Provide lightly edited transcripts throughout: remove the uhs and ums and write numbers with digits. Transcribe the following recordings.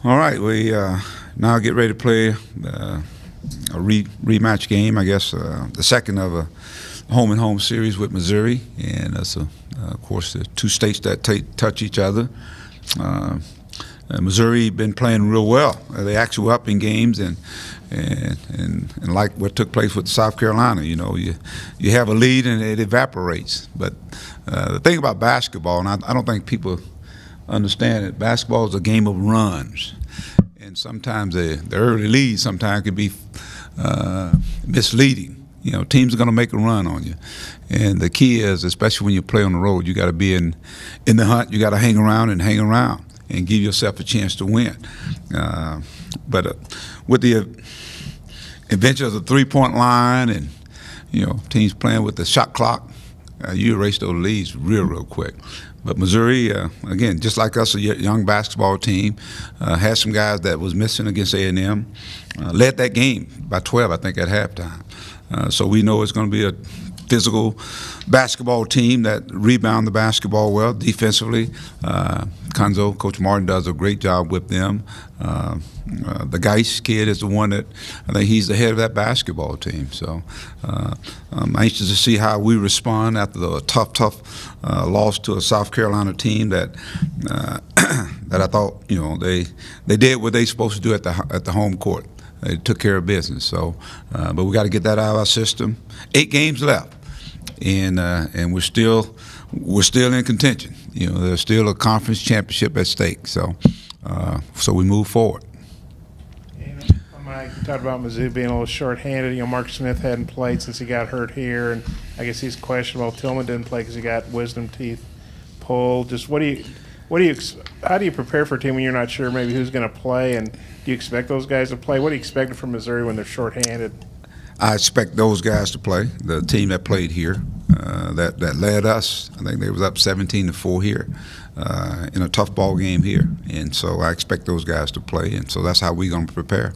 All right, we now get ready to play a rematch game. I guess the second of a home-and-home series with Missouri, and that's of course the two states that touch each other. Missouri been playing real well. They actually were up in games, and like what took place with South Carolina, you have a lead and it evaporates. But the thing about basketball, and I don't think people understand it, basketball is a game of runs, and sometimes the early lead sometimes can be misleading. Teams are going to make a run on you, and the key is, especially when you play on the road, you got to be in the hunt. You got to hang around and give yourself a chance to win. But with the invention of the three-point line and teams playing with the shot clock, you erase those leads real quick. But Missouri, again, just like us, a young basketball team, had some guys that was missing against A&M, led that game by 12, I think, at halftime. So we know it's going to be a physical basketball team that rebound the basketball well defensively. Coach Martin does a great job with them. The Geis kid is the one that I think he's the head of that basketball team. So I'm anxious to see how we respond after the tough loss to a South Carolina team that that I thought they did what they supposed to do at the home court. They took care of business. So, but we got to get that out of our system. 8 games left, and we're still in contention. There's still a conference championship at stake. So we move forward. Mike, you talked about Mizzou being a little short-handed. Mark Smith hadn't played since he got hurt here, and I guess he's questionable. Tillman didn't play because he got wisdom teeth pulled. Just how do you prepare for a team when you're not sure maybe who's going to play, and do you expect those guys to play? What do you expect from Missouri when they're short-handed? I expect those guys to play. The team that played here, that led us, I think they was up 17-4 here in a tough ball game here, and so I expect those guys to play, and so that's how we're going to prepare.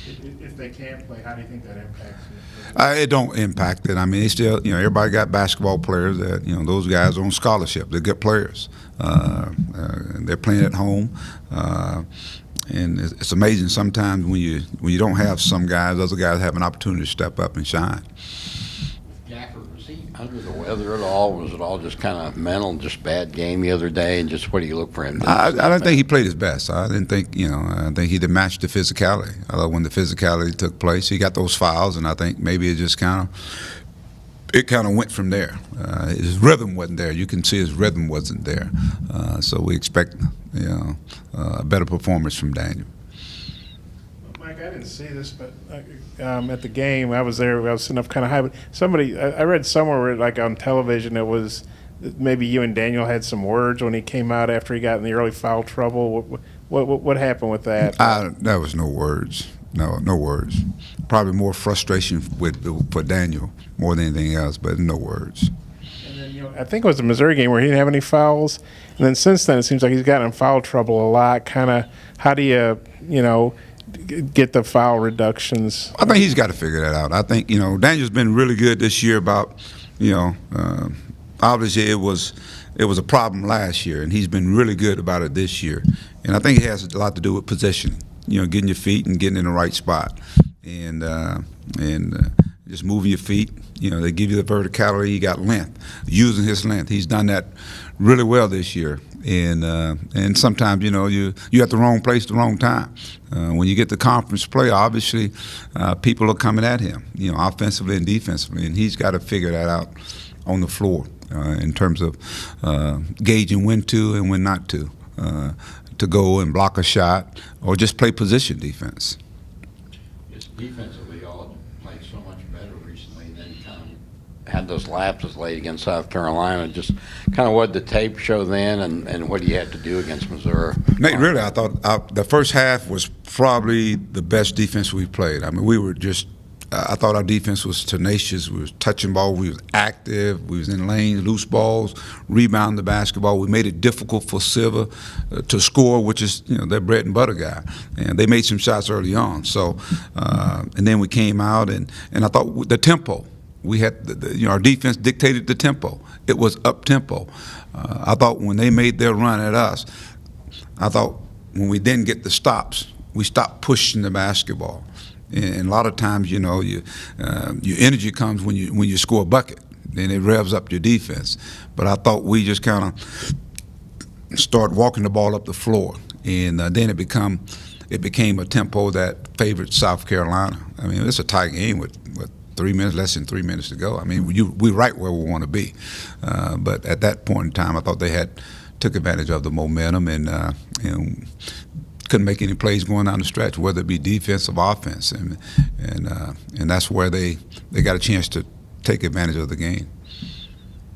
If they can't play, how do you think that impacts you? It don't impact it. I mean, it's still, everybody got basketball players that, those guys are on scholarship. They're good players. They're playing at home. And it's amazing sometimes when you don't have some guys, other guys have an opportunity to step up and shine. Gafford, was he under the weather at all? Was it all just kind of mental, just bad game the other day, and just what do you look for him? I don't think he played his best. I didn't think, I think he didn't match the physicality. When the physicality took place, he got those fouls, and I think maybe it just kind of went from there. His rhythm wasn't there. You can see his rhythm wasn't there. So we expect a better performance from Daniel. Mike, I didn't see this, but at the game, I was there. I was sitting up kind of high. But I read somewhere, like on television, it was maybe you and Daniel had some words when he came out after he got in the early foul trouble. What happened with that? There was no words. No words. Probably more frustration for Daniel more than anything else, but no words. And then, I think it was the Missouri game where he didn't have any fouls, and then since then it seems like he's gotten in foul trouble a lot. Kind of, how do you, get the foul reductions? I think he's got to figure that out. I think Daniel's been really good this year about obviously it was a problem last year, and he's been really good about it this year, and I think it has a lot to do with positioning. Getting your feet and getting in the right spot, and just moving your feet. They give you the verticality. He got length, using his length. He's done that really well this year. And sometimes you're at the wrong place at the wrong time. When you get to conference play, obviously people are coming at him, offensively and defensively, and he's got to figure that out on the floor in terms of gauging when to and when not to go and block a shot or just play position defense. Just defensively, y'all played so much better recently. Then kind of had those lapses late against South Carolina. Just kind of what did the tape show then, and what do you have to do against Missouri? Nate, really, I thought the first half was probably the best defense we played. I mean, we were just I thought our defense was tenacious. We was touching ball. We was active. We was in lanes, loose balls, rebound the basketball. We made it difficult for Silva to score, which is their bread and butter guy. And they made some shots early on. So, and then we came out and I thought the tempo. We had our defense dictated the tempo. It was up tempo. I thought when they made their run at us, I thought when we then get the stops, we stop pushing the basketball. And a lot of times, you know, your energy comes when you score a bucket. Then it revs up your defense. But I thought we just kind of start walking the ball up the floor, and then it became a tempo that favored South Carolina. I mean, it's a tight game with 3 minutes, less than 3 minutes to go. I mean, we're right where we want to be. But at that point in time, I thought they took advantage of the momentum and couldn't make any plays going down the stretch, whether it be defense or offense, and that's where they got a chance to take advantage of the game.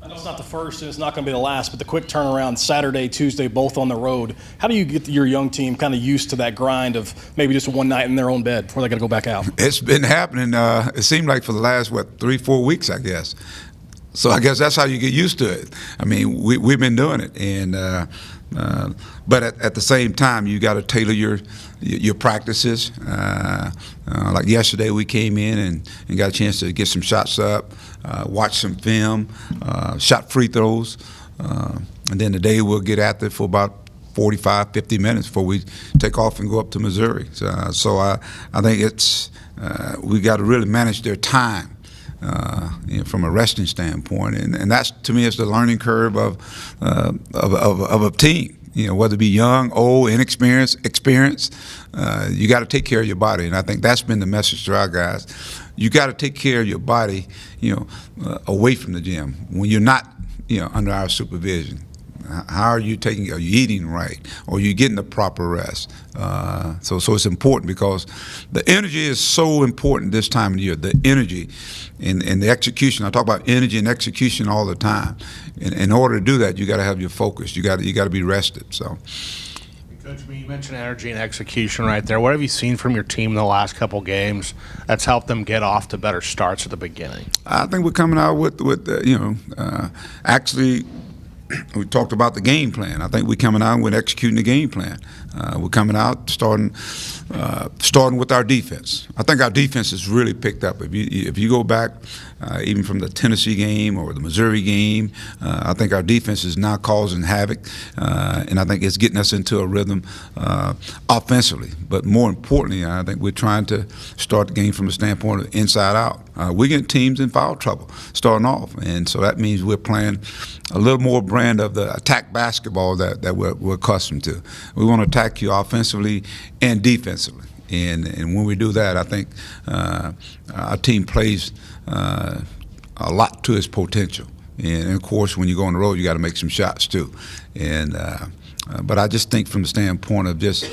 I know it's not the first and it's not going to be the last, but the quick turnaround Saturday, Tuesday, both on the road. How do you get your young team kind of used to that grind of maybe just one night in their own bed before they got to go back out? It's been happening. It seemed like for the last 3-4 weeks, I guess. So I guess that's how you get used to it. I mean, we've been doing it, and but at the same time, you got to tailor your practices. Like yesterday, we came in and got a chance to get some shots up, watch some film, shot free throws, and then today we'll get at it for about 45, 50 minutes before we take off and go up to Missouri. So I think we got to really manage their time. From a resting standpoint, and that's, to me, is the learning curve of a team. You know, whether it be young, old, inexperienced, experienced, you got to take care of your body, and I think that's been the message to our guys. You got to take care of your body, away from the gym when you're not, under our supervision. How are you taking? Are you eating right? Or are you getting the proper rest? So it's important because the energy is so important this time of year. The energy and the execution. I talk about energy and execution all the time. In order to do that, you got to have your focus. You got to be rested. So. Coach, you mentioned energy and execution right there. What have you seen from your team in the last couple games that's helped them get off to better starts at the beginning? I think we're coming out with actually. We talked about the game plan. I think we're coming out with executing the game plan. We're coming out starting with our defense. I think our defense has really picked up. If you go back, even from the Tennessee game or the Missouri game, I think our defense is now causing havoc, and I think it's getting us into a rhythm offensively. But more importantly, I think we're trying to start the game from the standpoint of inside out. We're getting teams in foul trouble starting off, and so that means we're playing a little more brand of the attack basketball that we're accustomed to. We want to attack you offensively and defensively, and when we do that, I think our team plays a lot to its potential. And of course, when you go on the road, you got to make some shots too. And but I just think from the standpoint of just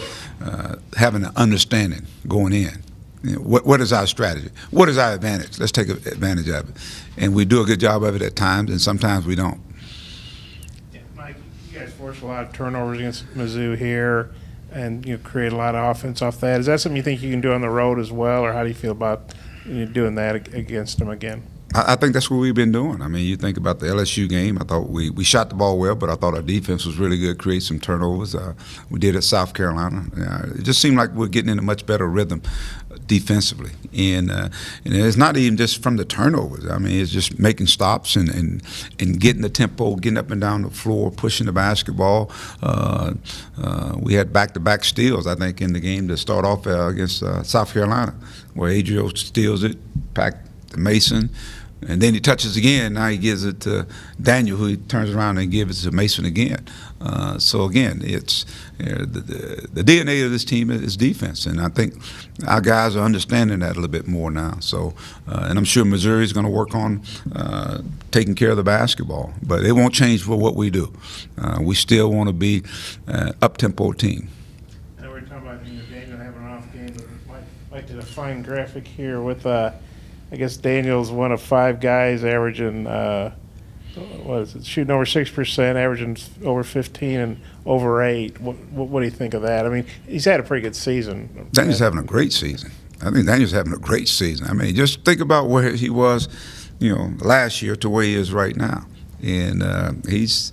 having an understanding going in. What is our strategy? What is our advantage? Let's take advantage of it. And we do a good job of it at times, and sometimes we don't. Yeah, Mike, you guys forced a lot of turnovers against Mizzou here, and create a lot of offense off that. Is that something you think you can do on the road as well, or how do you feel about doing that against them again? I think that's what we've been doing. I mean, you think about the LSU game. I thought we shot the ball well, but I thought our defense was really good, create some turnovers. We did at South Carolina. It just seemed like we're getting in a much better rhythm defensively. And it's not even just from the turnovers. I mean, it's just making stops and getting the tempo, getting up and down the floor, pushing the basketball. We had back-to-back steals, I think, in the game to start off against South Carolina, where Adriel steals it, back to Mason, and then he touches again. Now he gives it to Daniel, who he turns around and gives it to Mason again. So again, it's the DNA of this team is defense, and I think our guys are understanding that a little bit more now. So, and I'm sure Missouri is going to work on taking care of the basketball, but it won't change for what we do. We still want to be an up-tempo team. I know we're talking about Daniel having an off game, but Mike did a fine graphic here with. I guess Daniel's one of 5 guys averaging, shooting over 6%, averaging over 15 and over 8. What do you think of that? I mean, he's had a pretty good season. Daniel's having a great season. I think Daniel's having a great season. I mean, just think about where he was, last year to where he is right now. And he's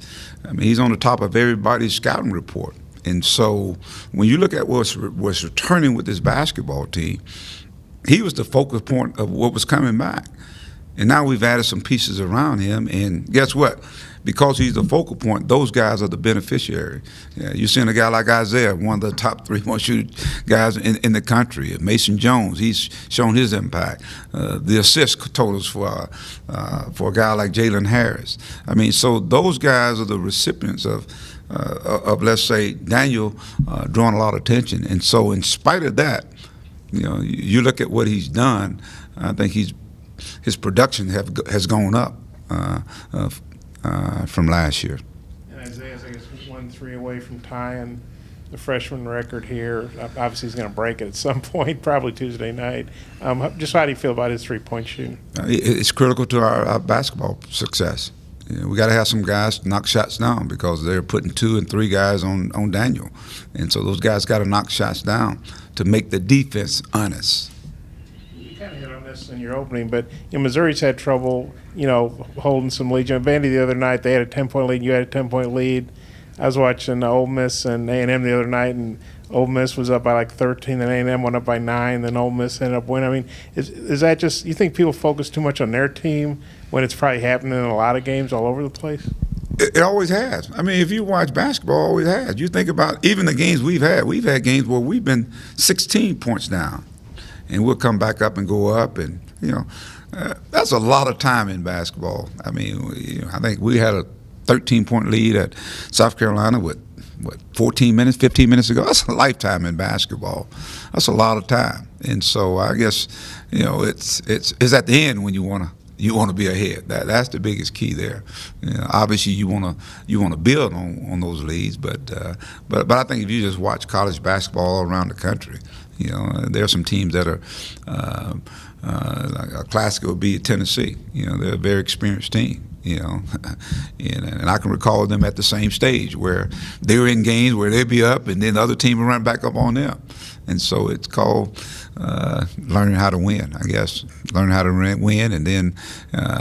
on the top of everybody's scouting report. And so when you look at what's returning with this basketball team, he was the focal point of what was coming back. And now we've added some pieces around him, and guess what? because he's the focal point, those guys are the beneficiary. Yeah, you're seeing a guy like Isaiah, one of the top 3 most shooting guys in the country. Mason Jones, he's shown his impact. The assist totals for a guy like Jalen Harris. I mean, so those guys are the recipients of let's say, Daniel drawing a lot of attention. And so in spite of that, you look at what he's done, I think his production has gone up from last year. And Isaiah's, I guess, 1-3 away from tying the freshman record here. Obviously, he's going to break it at some point, probably Tuesday night. Just how do you feel about his three-point shooting? It's critical to our basketball success. We got to have some guys knock shots down because they're putting 2 and 3 guys on Daniel. And so those guys got to knock shots down to make the defense honest. You kind of hit on this in your opening, but Missouri's had trouble, holding some leads. Vandy the other night, they had a 10-point lead, and you had a 10-point lead. I was watching Ole Miss and A&M the other night, and Ole Miss was up by like 13, then A&M went up by 9, then Ole Miss ended up winning. I mean, is that just, you think people focus too much on their team when it's probably happening in a lot of games all over the place? It always has. I mean, if you watch basketball, it always has. You think about even the games we've had games where we've been 16 points down, and we'll come back up and go up, and, that's a lot of time in basketball. I mean, I think we had a 13-point lead at South Carolina with 15 minutes ago. That's a lifetime in basketball. That's a lot of time. And so I guess it's at the end when you want to be ahead. That's the biggest key there. Obviously you want to build on those leads, but I think if you just watch college basketball all around the country, there are some teams that are like a classic would be Tennessee. They're a very experienced team. And I can recall them at the same stage where they were in games where they'd be up and then the other team would run back up on them. And so it's called learning how to win, I guess. Learn how to win and then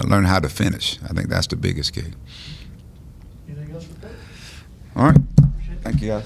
learn how to finish. I think that's the biggest key. Anything else for Coach? All right. Thank you, guys.